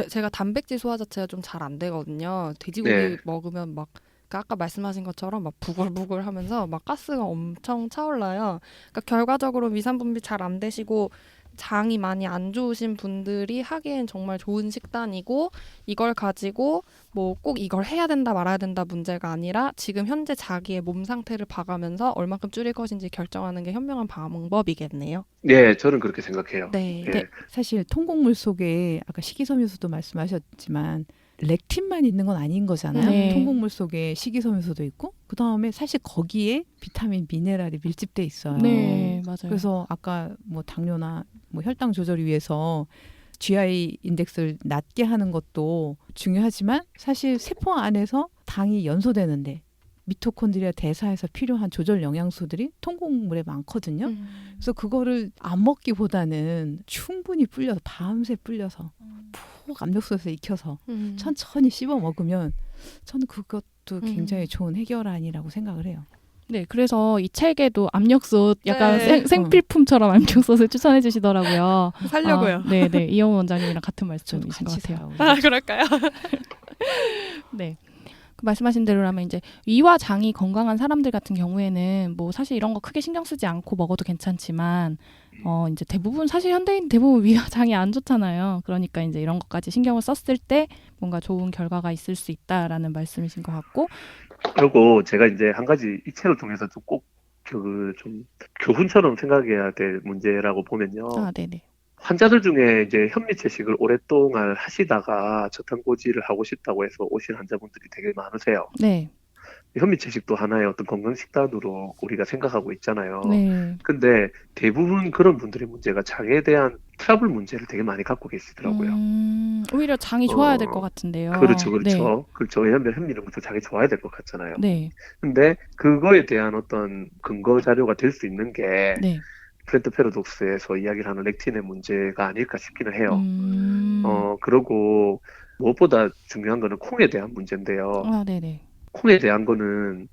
제가 단백질 소화 자체가 좀 잘 안 되거든요. 돼지고기 네. 먹으면 막, 그러니까 아까 말씀하신 것처럼 막 부글부글 하면서 막 가스가 엄청 차올라요. 그러니까 결과적으로 위산 분비 잘 안 되시고 장이 많이 안 좋으신 분들이 하기엔 정말 좋은 식단이고, 이걸 가지고 뭐 꼭 이걸 해야 된다 말아야 된다 문제가 아니라 지금 현재 자기의 몸 상태를 봐가면서 얼만큼 줄일 것인지 결정하는 게 현명한 방법이겠네요. 네, 저는 그렇게 생각해요. 네. 예. 사실 통곡물 속에 아까 식이섬유소도 말씀하셨지만 렉틴만 있는 건 아닌 거잖아요. 네. 통곡물 속에 식이섬유소도 있고 그 다음에 사실 거기에 비타민, 미네랄이 밀집돼 있어요. 네, 맞아요. 그래서 아까 뭐 당뇨나 뭐 혈당 조절을 위해서 GI 인덱스를 낮게 하는 것도 중요하지만 사실 세포 안에서 당이 연소되는데 미토콘드리아 대사에서 필요한 조절 영양소들이 통곡물에 많거든요. 그래서 그거를 안 먹기보다는 충분히 불려서 밤새 불려서 푹 압력솥에서 익혀서 천천히 씹어 먹으면 저는 그것도 굉장히 좋은 해결안이라고 생각을 해요. 네, 그래서 이 책에도 압력솥 약간 네. 생필품처럼 압력솥을 추천해 주시더라고요. 살려고요. 아, 네, 네. 이영호 원장님이랑 같은 저도 말씀이신 것 같이 같아요. 살아요. 아, 그럴까요? 네. 그 말씀하신 대로라면 이제 위와 장이 건강한 사람들 같은 경우에는 뭐 사실 이런 거 크게 신경 쓰지 않고 먹어도 괜찮지만 이제 대부분 사실 현대인 대부분 위와 장이 안 좋잖아요. 그러니까 이제 이런 것까지 신경을 썼을 때 뭔가 좋은 결과가 있을 수 있다라는 말씀이신 것 같고 그리고 제가 이제 한 가지 이 책을 통해서 좀 꼭 좀 교훈처럼 생각해야 될 문제라고 보면요. 아, 네네. 환자들 중에 이제 현미채식을 오랫동안 하시다가 저탄고지를 하고 싶다고 해서 오신 환자분들이 되게 많으세요. 네. 현미채식도 하나의 어떤 건강식단으로 우리가 생각하고 있잖아요. 네. 근데 대부분 그런 분들의 문제가 장에 대한 트러블 문제를 되게 많이 갖고 계시더라고요. 오히려 장이 좋아야 될 것 같은데요. 그렇죠, 네. 그렇죠. 그렇죠. 왜냐하면 현미는 부터 장이 좋아야 될 것 같잖아요. 네. 근데 그거에 대한 어떤 근거 자료가 될 수 있는 게 네. 플랜트 패러독스에서 이야기를 하는 렉틴의 문제가 아닐까 싶기는 해요. 그러고 무엇보다 중요한 거는 콩에 대한 문제인데요. 아, 네네. 콩에 대한 거는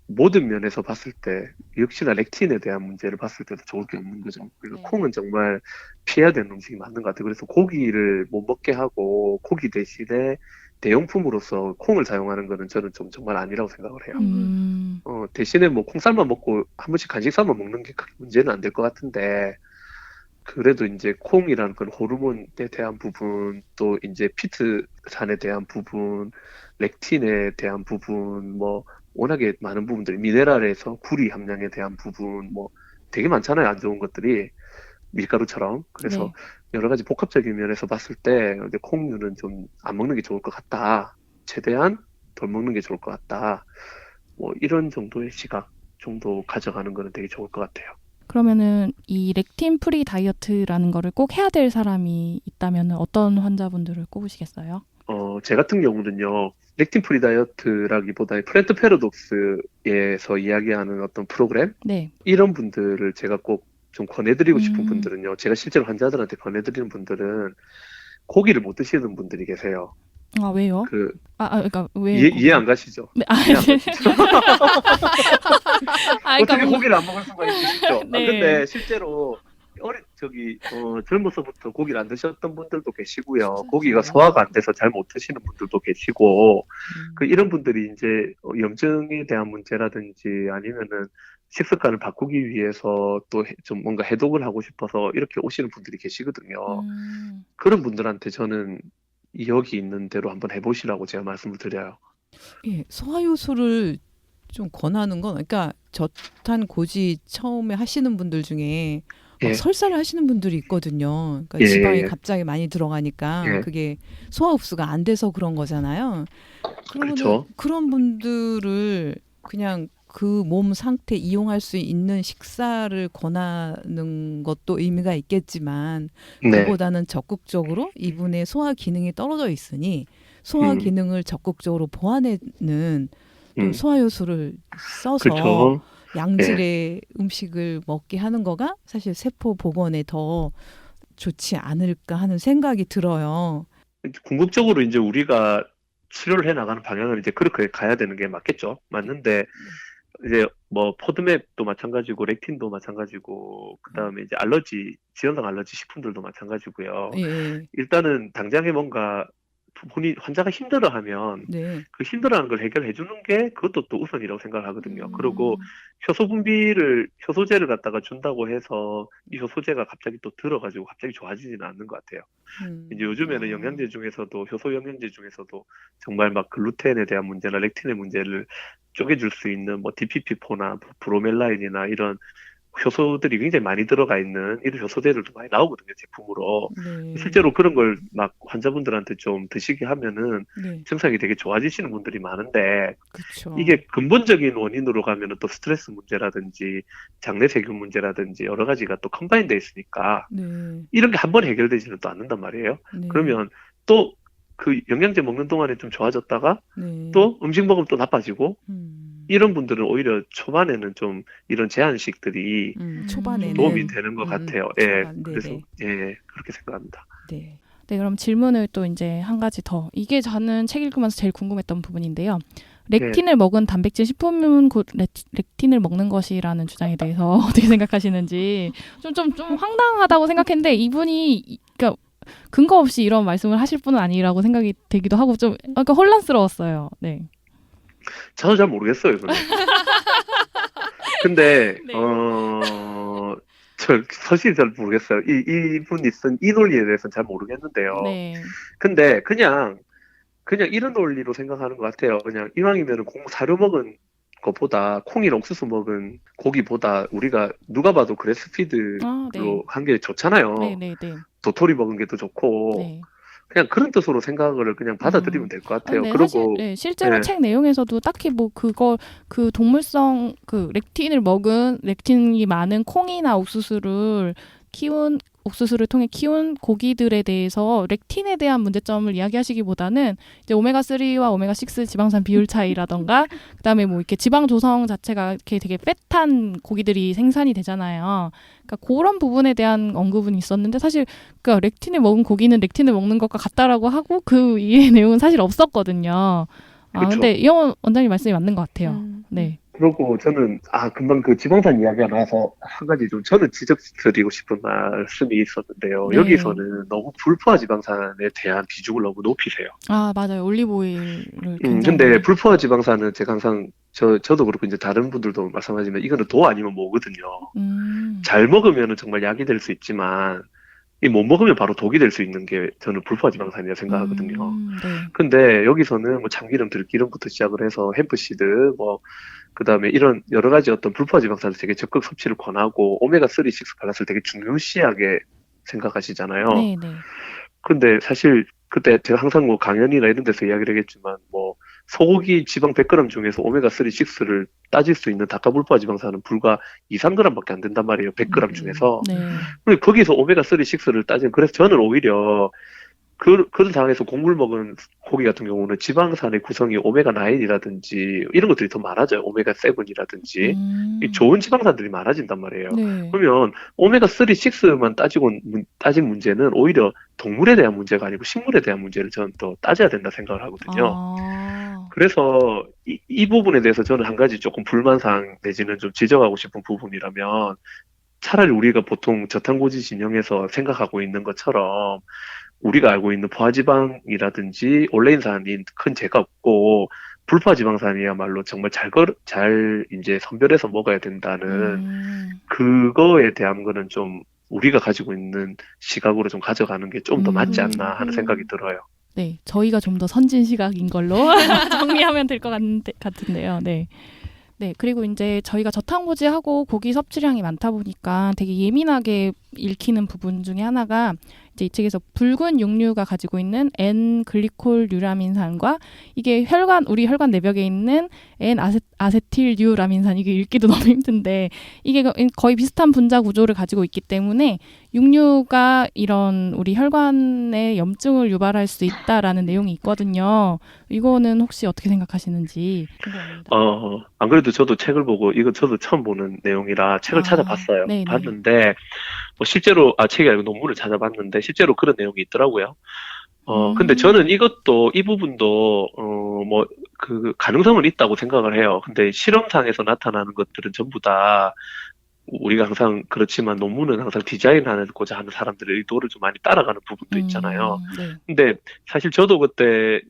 모든 면에서 봤을 때 역시나 렉틴에 대한 문제를 봤을 때도 좋을 게 없는 거죠. 그래서 네. 콩은 정말 피해야 되는 음식이 맞는 것 같아요. 그래서 고기를 못 먹게 하고 고기 대신에 대용품으로서 콩을 사용하는 거는 저는 좀 정말 아니라고 생각을 해요. 대신에 뭐 콩 삶아 먹고 한 번씩 간식 삶아 먹는 게 크게 문제는 안 될 것 같은데 그래도 이제 콩이라는 건 호르몬에 대한 부분 또 이제 피트산에 대한 부분 렉틴에 대한 부분 뭐 워낙에 많은 부분들이 미네랄에서 구리 함량에 대한 부분 뭐 되게 많잖아요. 안 좋은 것들이 밀가루처럼. 그래서 네. 여러 가지 복합적인 면에서 봤을 때 이제 콩류는 좀 안 먹는 게 좋을 것 같다. 최대한 덜 먹는 게 좋을 것 같다. 뭐 이런 정도의 시각 정도 가져가는 거는 되게 좋을 것 같아요. 그러면은 이 렉틴 프리 다이어트라는 거를 꼭 해야 될 사람이 있다면 어떤 환자분들을 꼽으시겠어요? 제 같은 경우는요, 렉틴 프리 다이어트라기보다 플랜트 패러독스에서 이야기하는 어떤 프로그램? 네. 이런 분들을 제가 꼭 좀 권해드리고 싶은 음. 분들은요, 제가 실제로 환자들한테 권해드리는 분들은 고기를 못 드시는 분들이 계세요. 아, 왜요? 그러니까 왜 이해 안 가시죠? 네, 이해 안 가시죠? 어떻게 그러니까 고기를 안 먹을 수가 있으시죠? 네. 근데 실제로 젊어서부터 고기를 안 드셨던 분들도 계시고요. 고기가 소화가 안 돼서 잘 못 드시는 분들도 계시고, 이런 분들이 이제 염증에 대한 문제라든지 아니면은 식습관을 바꾸기 위해서 또 좀 뭔가 해독을 하고 싶어서 이렇게 오시는 분들이 계시거든요. 그런 분들한테 저는 여기 있는 대로 한번 해보시라고 제가 말씀을 드려요. 예, 소화효소를 좀 권하는 건, 그러니까 저탄고지 처음에 하시는 분들 중에 막 예. 설사를 하시는 분들이 있거든요. 그러니까 예, 지방이 예. 갑자기 많이 들어가니까 예. 그게 소화 흡수가 안 돼서 그런 거잖아요. 그러면은 그렇죠. 그런 분들을 그냥 그 몸 상태 이용할 수 있는 식사를 권하는 것도 의미가 있겠지만, 네. 그보다는 적극적으로 이분의 소화 기능이 떨어져 있으니 소화 기능을 적극적으로 보완하는 또 소화 효소를 써서 그렇죠. 양질의 음식을 먹게 하는 거가 사실 세포 복원에 더 좋지 않을까 하는 생각이 들어요. 궁극적으로 이제 우리가 치료를 해 나가는 방향은 이제 그렇게 가야 되는 게 맞겠죠. 맞는데 이제 뭐 포드맵도 마찬가지고 렉틴도 마찬가지고 그다음에 이제 지연성 알러지 식품들도 마찬가지고요. 예. 일단은 당장에 뭔가 환자가 힘들어하면 네. 그 힘들어하는 걸 해결해 주는 게 그것도 또 우선이라고 생각을 하거든요. 그리고 효소제를 갖다가 준다고 해서 이 효소제가 갑자기 또 들어가지고 갑자기 좋아지지는 않는 것 같아요. 이제 요즘에는 영양제 중에서도 효소 영양제 중에서도 정말 막 글루텐에 대한 문제나 렉틴의 문제를 쪼개줄 수 있는 뭐 DPP4나 브로멜라인이나 이런 효소들이 굉장히 많이 들어가 있는 이런 효소제들도 많이 나오거든요, 제품으로. 네. 실제로 그런 걸 막 환자분들한테 좀 드시게 하면은 네. 증상이 되게 좋아지시는 분들이 많은데, 그렇죠. 이게 근본적인 원인으로 가면은 또 스트레스 문제라든지 장내 세균 문제라든지 여러 가지가 또 컴바인 돼 있으니까 네. 이런 게 한 번에 해결되지는 또 않는단 말이에요. 네. 그러면 또 그 영양제 먹는 동안에 좀 좋아졌다가 네. 또 음식 먹으면 또 나빠지고, 이런 이런 분들은 오히려 초반에는 좀 이런 제한식들이 초반에는 도움이 되는 것 같아요. 예, 초반, 그래서 네네. 예, 그렇게 생각합니다. 네. 네, 그럼 질문을 또 이제 한 가지 더. 이게 저는 책 읽으면서 제일 궁금했던 부분인데요. 렉틴을 먹은 단백질 식품은 곧 렉틴을 먹는 것이라는 주장에 대해서 어떻게 생각하시는지 좀 황당하다고 생각했는데 이분이 그러니까 근거 없이 이런 말씀을 하실 분은 아니라고 생각이 되기도 하고 좀 그러니까 혼란스러웠어요. 네. 저도 잘 모르겠어요, 이거는. 근데 네. 저 사실 잘 모르겠어요. 이분이 쓴 이 논리에 대해서는 잘 모르겠는데요. 네. 근데 그냥 이런 논리로 생각하는 것 같아요. 그냥 이왕이면은 사료 먹은 것보다 콩이랑 옥수수 먹은 고기보다 우리가 누가 봐도 그래스피드로 네. 한 게 좋잖아요. 네. 도토리 먹은 게 더 좋고 네. 그냥 그런 뜻으로 생각을 그냥 받아들이면 될 것 같아요. 네, 그리고 사실 실제로 예. 책 내용에서도 딱히 뭐 그 동물성 그 렉틴이 많은 콩이나 옥수수를 통해 키운 고기들에 대해서 렉틴에 대한 문제점을 이야기하시기보다는 이제 오메가3와 오메가6 지방산 비율 차이라던가 그다음에 뭐 이렇게 지방 조성 자체가 이렇게 되게 팻한 고기들이 생산이 되잖아요. 그러니까 그런 부분에 대한 언급은 있었는데 사실 그러니까 렉틴을 먹은 고기는 렉틴을 먹는 것과 같다라고 하고 그 이해 내용은 사실 없었거든요. 그쵸. 근데 이영원 원장님 말씀이 맞는 것 같아요. 네. 그리고 저는 금방 그 지방산 이야기가 나와서 한 가지 좀 저는 지적드리고 싶은 말씀이 있었는데요. 네. 여기서는 너무 불포화 지방산에 대한 비중을 너무 높이세요. 맞아요. 올리브오일을 굉장히 근데 불포화 지방산은 제가 항상 저도 그렇고 이제 다른 분들도 말씀하지만 이거는 도 아니면 뭐거든요. 잘 먹으면은 정말 약이 될 수 있지만 이 못 먹으면 바로 독이 될 수 있는 게 저는 불포화지방산이라 생각하거든요. 네. 근데 여기서는 뭐 참기름, 들기름부터 시작을 해서 햄프시드, 뭐 그다음에 이런 여러 가지 어떤 불포화지방산을 되게 적극 섭취를 권하고 오메가3, 6 밸런스를 되게 중요시하게 생각하시잖아요. 네, 네. 근데 사실 그때 제가 항상 뭐 강연이나 이런 데서 이야기를 하겠지만 뭐 소고기 지방 100g 중에서 오메가3, 6를 따질 수 있는 닭가불포화 지방산은 불과 2, 3g밖에 안 된단 말이에요. 100g 중에서. 네. 근데 거기서 오메가3, 6를 따지면 그래서 저는 오히려 그런 상황에서 곡물 먹은 고기 같은 경우는 지방산의 구성이 오메가9이라든지 이런 것들이 더 많아져요. 오메가7이라든지. 이 좋은 지방산들이 많아진단 말이에요. 네. 그러면 오메가3, 6만 따질 문제는 오히려 동물에 대한 문제가 아니고 식물에 대한 문제를 저는 또 따져야 된다 생각을 하거든요. 아. 그래서 이 부분에 대해서 저는 한 가지 조금 불만사항 내지는 좀 지적하고 싶은 부분이라면 차라리 우리가 보통 저탄고지 진영에서 생각하고 있는 것처럼 우리가 알고 있는 포화지방이라든지 올레인산이 큰 죄가 없고 불포화지방산이야말로 정말 잘 이제 선별해서 먹어야 된다는 그거에 대한 거는 좀 우리가 가지고 있는 시각으로 좀 가져가는 게 좀 더 맞지 않나 하는 생각이 들어요. 네, 저희가 좀 더 선진 시각인 걸로 정리하면 될 것 같은데요. 네. 네, 그리고 이제 저희가 저탄고지하고 고기 섭취량이 많다 보니까 되게 예민하게 읽히는 부분 중에 하나가 이제 이 책에서 붉은 육류가 가지고 있는 N-글리콜유라민산과 이게 우리 혈관 내벽에 있는 N-아세틸유라민산, 이게 읽기도 너무 힘든데 이게 거의 비슷한 분자 구조를 가지고 있기 때문에 육류가 이런 우리 혈관에 염증을 유발할 수 있다라는 내용이 있거든요. 이거는 혹시 어떻게 생각하시는지 궁금합니다. 안 그래도 저도 책을 보고 이거 저도 처음 보는 내용이라 책을 찾아봤어요. 네네. 봤는데 뭐 실제로 책이 아니고 논문을 찾아봤는데 실제로 그런 내용이 있더라고요. 근데 저는 이 부분도 뭐 그 가능성은 있다고 생각을 해요. 근데 실험상에서 나타나는 것들은 전부 다 우리가 항상 그렇지만 논문은 항상 디자인하고자 하는 사람들의 의도를 좀 많이 따라가는 부분도 있잖아요. 네. 근데 사실 저도 그때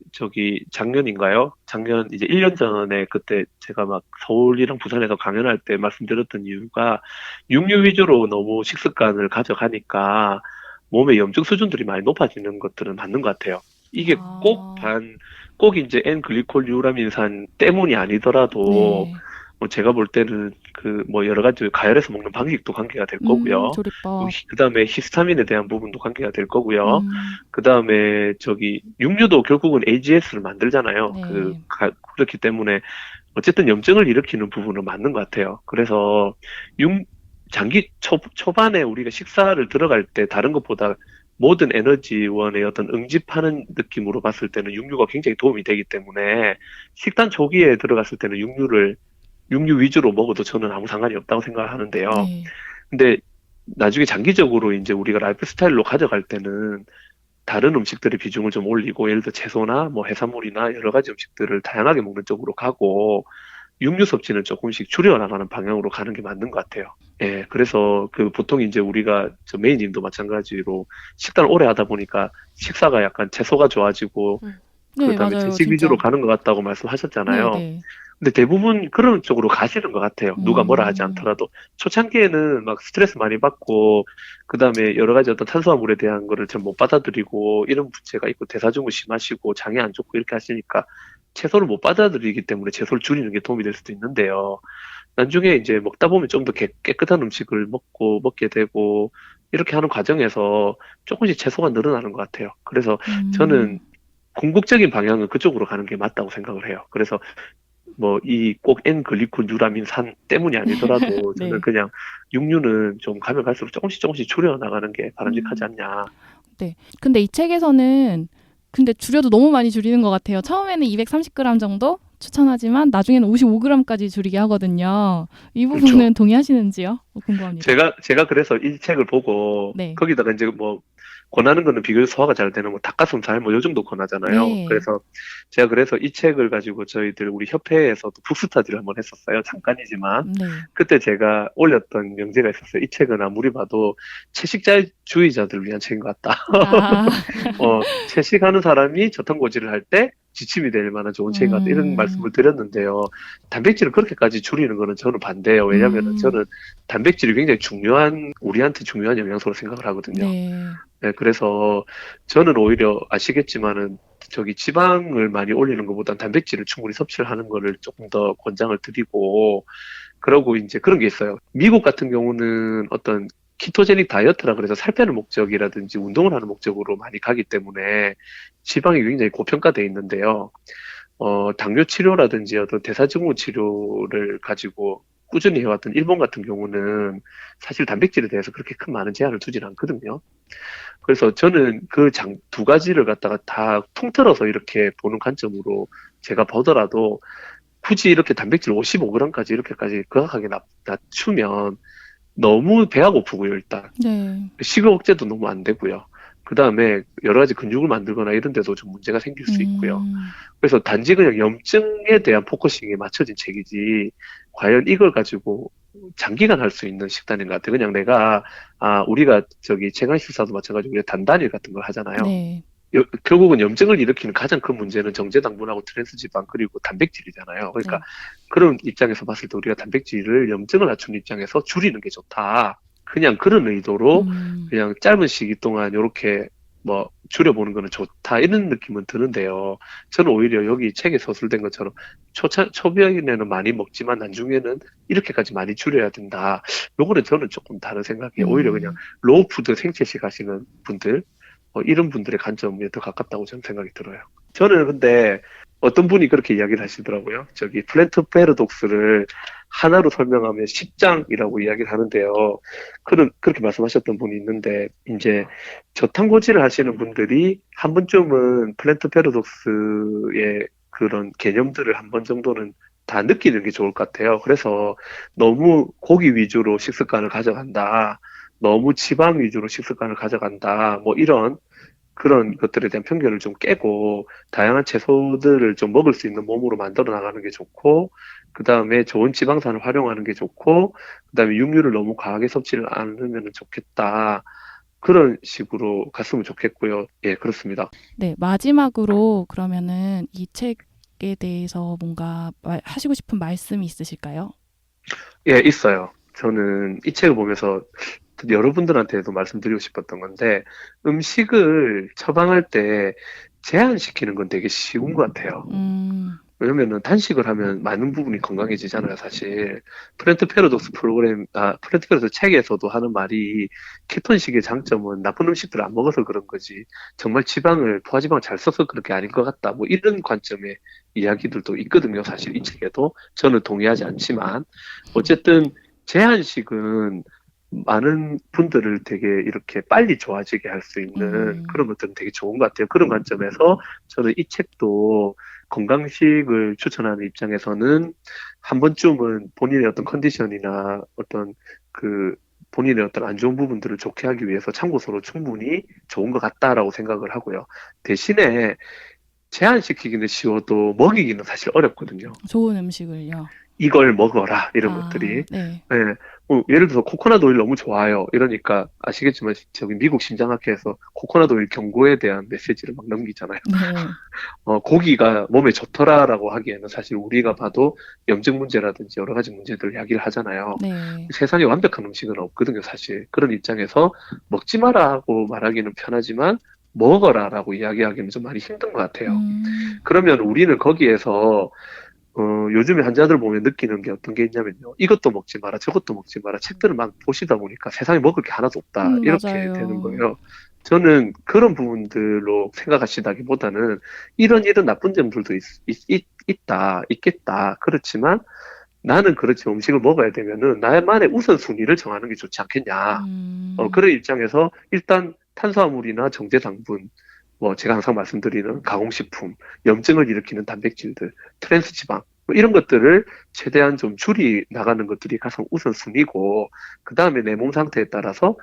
작년인가요? 작년 이제 1년 전에 그때 제가 막 서울이랑 부산에서 강연할 때 말씀드렸던 이유가 육류 위주로 너무 식습관을 가져가니까 몸의 염증 수준들이 많이 높아지는 것들은 맞는 것 같아요. 이게 꼭 이제 N-글리콜유라민산 때문이 아니더라도 네. 뭐 제가 볼 때는 뭐 여러 가지 가열해서 먹는 방식도 관계가 될 거고요. 조리법. 그다음에 히스타민에 대한 부분도 관계가 될 거고요. 그다음에 육류도 결국은 AGS를 만들잖아요. 네. 그렇기 때문에 어쨌든 염증을 일으키는 부분은 맞는 것 같아요. 그래서 장기 초반에 우리가 식사를 들어갈 때 다른 것보다 모든 에너지원의 어떤 응집하는 느낌으로 봤을 때는 육류가 굉장히 도움이 되기 때문에 식단 초기에 들어갔을 때는 육류 위주로 먹어도 저는 아무 상관이 없다고 생각을 하는데요. 네. 근데 나중에 장기적으로 이제 우리가 라이프 스타일로 가져갈 때는 다른 음식들의 비중을 좀 올리고 예를 들어 채소나 뭐 해산물이나 여러 가지 음식들을 다양하게 먹는 쪽으로 가고 육류 섭취는 조금씩 줄여나가는 방향으로 가는 게 맞는 것 같아요. 예, 그래서 보통 이제 우리가 메이님도 마찬가지로 식단을 오래 하다 보니까 식사가 약간 채소가 좋아지고 그다음에 맞아요, 채식 위주로 가는 것 같다고 말씀하셨잖아요. 네. 근데 대부분 그런 쪽으로 가시는 것 같아요. 누가 뭐라 하지 않더라도. 초창기에는 막 스트레스 많이 받고, 그 다음에 여러 가지 어떤 탄수화물에 대한 거를 잘 못 받아들이고, 이런 문제가 있고, 대사증후 심하시고, 장이 안 좋고, 이렇게 하시니까, 채소를 못 받아들이기 때문에 채소를 줄이는 게 도움이 될 수도 있는데요. 나중에 이제 먹다 보면 좀 더 깨끗한 음식을 먹게 되고, 이렇게 하는 과정에서 조금씩 채소가 늘어나는 것 같아요. 그래서 저는 궁극적인 방향은 그쪽으로 가는 게 맞다고 생각을 해요. 그래서 뭐 꼭 N-글리콜유라민산 때문이 아니더라도 네. 저는 그냥 육류는 좀 가면 갈수록 조금씩 줄여나가는 게 바람직하지 않냐. 네. 근데 이 책에서는 줄여도 너무 많이 줄이는 것 같아요. 처음에는 230g 정도 추천하지만 나중에는 55g까지 줄이게 하거든요. 이 부분은 그렇죠. 동의하시는지요? 궁금합니다. 제가 그래서 이 책을 보고 네. 거기다가 이제 뭐 권하는 거는 비교적 소화가 잘 되는 뭐 닭가슴살 뭐 요 정도 권하잖아요. 네. 그래서 제가 이 책을 가지고 저희들 우리 협회에서도 북스타디를 한번 했었어요. 잠깐이지만. 네. 그때 제가 올렸던 명제가 있었어요. 이 책은 아무리 봐도 채식주의자들을 위한 책인 것 같다. 채식하는 사람이 저탄고지를 할 때 지침이 될 만한 좋은 책이 같다 이런 말씀을 드렸는데요. 단백질을 그렇게까지 줄이는 거는 저는 반대예요. 왜냐하면 저는 단백질이 굉장히 우리한테 중요한 영양소로 생각을 하거든요. 네. 네, 그래서 저는 오히려 아시겠지만은 지방을 많이 올리는 것보단 단백질을 충분히 섭취를 하는 거를 조금 더 권장을 드리고, 그러고 이제 그런 게 있어요. 미국 같은 경우는 어떤 키토제닉 다이어트라 그래서 살 빼는 목적이라든지 운동을 하는 목적으로 많이 가기 때문에 지방이 굉장히 고평가돼 있는데요. 당뇨 치료라든지 어떤 대사증후 치료를 가지고 꾸준히 해왔던 일본 같은 경우는 사실 단백질에 대해서 그렇게 큰 많은 제한을 두지는 않거든요. 그래서 저는 그 두 가지를 갖다가 다 통틀어서 이렇게 보는 관점으로 제가 보더라도 굳이 이렇게 단백질 55g까지 이렇게까지 극악하게 낮추면 너무 배가 고프고요, 일단. 네. 식욕 억제도 너무 안 되고요. 그 다음에 여러 가지 근육을 만들거나 이런 데도 좀 문제가 생길 수 있고요. 그래서 단지 그냥 염증에 대한 포커싱에 맞춰진 책이지, 과연 이걸 가지고 장기간 할 수 있는 식단인 것 같아요. 그냥 우리가 제간식사도 마찬가지로 우리가 단단일 같은 걸 하잖아요. 네. 결국은 염증을 일으키는 가장 큰 문제는 정제당분하고 트랜스지방 그리고 단백질이잖아요. 그러니까 그런 입장에서 봤을 때 우리가 단백질을 염증을 낮추는 입장에서 줄이는 게 좋다. 그냥 그런 의도로 그냥 짧은 시기 동안 이렇게 줄여보는 거는 좋다 이런 느낌은 드는데요. 저는 오히려 여기 책에 서술된 것처럼 초기에는 많이 먹지만 나중에는 이렇게까지 많이 줄여야 된다. 요거는 저는 조금 다른 생각이에요. 오히려 그냥 로우푸드 생채식 하시는 분들 이런 분들의 관점에 더 가깝다고 저는 생각이 들어요. 저는 근데 어떤 분이 그렇게 이야기를 하시더라고요. 플랜트 패러독스를 하나로 설명하면 10장이라고 이야기를 하는데요. 그렇게 말씀하셨던 분이 있는데, 이제 저탄고지를 하시는 분들이 한 번쯤은 플랜트 패러독스의 그런 개념들을 한 번 정도는 다 느끼는 게 좋을 것 같아요. 그래서 너무 고기 위주로 식습관을 가져간다. 너무 지방 위주로 식습관을 가져간다. 이런 그런 것들에 대한 편견을 좀 깨고 다양한 채소들을 좀 먹을 수 있는 몸으로 만들어 나가는 게 좋고, 그 다음에 좋은 지방산을 활용하는 게 좋고, 그 다음에 육류를 너무 과하게 섭취를 안 하면 좋겠다. 그런 식으로 갔으면 좋겠고요. 예, 그렇습니다. 네, 마지막으로 그러면은 이 책에 대해서 뭔가 하시고 싶은 말씀이 있으실까요? 예, 있어요. 저는 이 책을 보면서 여러분들한테도 말씀드리고 싶었던 건데, 음식을 처방할 때 제한시키는 건 되게 쉬운 것 같아요. 왜냐면은 단식을 하면 많은 부분이 건강해지잖아요, 사실. 플랜트 패러독스 책에서도 하는 말이 케톤식의 장점은 나쁜 음식들을 안 먹어서 그런 거지. 정말 포화지방을 잘 써서 그렇게 아닌 것 같다. 이런 관점의 이야기들도 있거든요, 사실 이 책에도. 저는 동의하지 않지만. 어쨌든 제한식은 많은 분들을 되게 이렇게 빨리 좋아지게 할 수 있는 그런 것들은 되게 좋은 것 같아요. 그런 관점에서 저는 이 책도 건강식을 추천하는 입장에서는 한 번쯤은 본인의 어떤 컨디션이나 본인의 어떤 안 좋은 부분들을 좋게 하기 위해서 참고서로 충분히 좋은 것 같다라고 생각을 하고요. 대신에 제한시키기는 쉬워도 먹이기는 사실 어렵거든요. 좋은 음식을요. 이걸 먹어라 이런 것들이. 네. 네. 예를 들어서 코코넛 오일 너무 좋아요. 이러니까 아시겠지만 미국 심장학회에서 코코넛 오일 경고에 대한 메시지를 막 넘기잖아요. 네. 고기가 몸에 좋더라라고 하기에는 사실 우리가 봐도 염증 문제라든지 여러 가지 문제들을 이야기를 하잖아요. 네. 세상에 완벽한 음식은 없거든요, 사실. 그런 입장에서 먹지 마라 하고 말하기는 편하지만 먹어라라고 이야기하기는 좀 많이 힘든 것 같아요. 그러면 우리는 거기에서 요즘에 환자들 보면 느끼는 게 어떤 게 있냐면요. 이것도 먹지 마라, 저것도 먹지 마라. 책들을 막 보시다 보니까 세상에 먹을 게 하나도 없다. 이렇게 맞아요. 되는 거예요. 저는 그런 부분들로 생각하시다기보다는 이런 나쁜 점들도 있겠다. 그렇지만 나는 그렇지 음식을 먹어야 되면은 나만의 우선순위를 정하는 게 좋지 않겠냐. 그런 입장에서 일단 탄수화물이나 정제당분, 제가 항상 말씀드리는 가공식품, 염증을 일으키는 단백질들, 트랜스지방, 이런 것들을 최대한 좀 줄이 나가는 것들이 가장 우선순위고, 그 다음에 내 몸 상태에 따라서,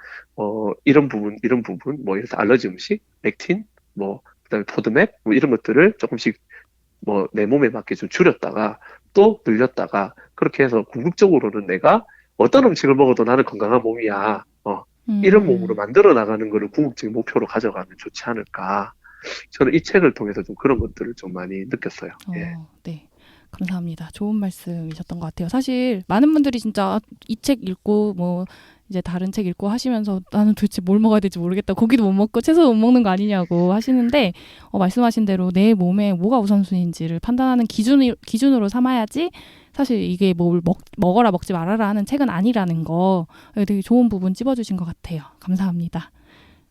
이런 부분, 예를 들어서 알러지 음식, 렉틴, 그 다음에 포드맥, 이런 것들을 조금씩, 내 몸에 맞게 좀 줄였다가, 또 늘렸다가, 그렇게 해서 궁극적으로는 내가 어떤 음식을 먹어도 나는 건강한 몸이야. 이런 몸으로 만들어 나가는 것을 궁극적인 목표로 가져가면 좋지 않을까. 저는 이 책을 통해서 좀 그런 것들을 좀 많이 느꼈어요. 예. 네. 감사합니다. 좋은 말씀이셨던 것 같아요. 사실 많은 분들이 진짜 이 책 읽고 뭐 이제 다른 책 읽고 하시면서 나는 도대체 뭘 먹어야 될지 모르겠다. 고기도 못 먹고 채소도 못 먹는 거 아니냐고 하시는데 말씀하신 대로 내 몸에 뭐가 우선순위인지를 판단하는 기준으로 삼아야지 사실 이게 뭘 먹어라 먹지 말아라 하는 책은 아니라는 거 되게 좋은 부분 찝어주신 것 같아요. 감사합니다.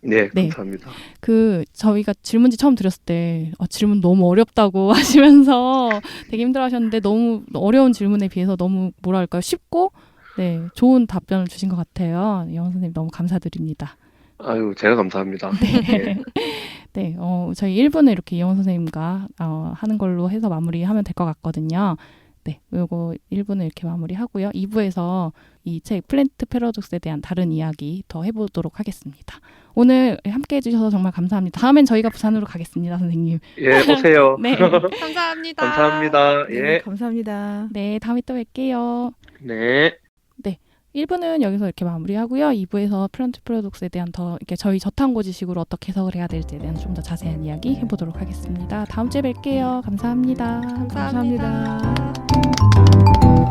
네, 네. 감사합니다. 저희가 질문지 처음 드렸을 때 질문 너무 어렵다고 하시면서 되게 힘들어하셨는데 너무 어려운 질문에 비해서 너무 뭐랄까요 쉽고 네 좋은 답변을 주신 것 같아요. 영원 선생님 너무 감사드립니다. 아유, 제가 감사합니다. 예. 네, 저희 1부는 이렇게 이영원 선생님과 하는 걸로 해서 마무리하면 될 것 같거든요. 네, 요거 1부는 이렇게 마무리하고요. 2부에서 이 책 플랜트 패러독스에 대한 다른 이야기 더 해보도록 하겠습니다. 오늘 함께 해주셔서 정말 감사합니다. 다음엔 저희가 부산으로 가겠습니다, 선생님. 예, 오세요. 네, 감사합니다. 감사합니다. 네, 예. 감사합니다. 네, 다음에 또 뵐게요. 네. 1부는 여기서 이렇게 마무리하고요. 2부에서 플랜트 패러독스에 대한 더 이렇게 저희 저탄고지식으로 어떻게 해석을 해야 될지에 대한 좀 더 자세한 이야기 해보도록 하겠습니다. 다음 주에 뵐게요. 감사합니다. 감사합니다. 감사합니다.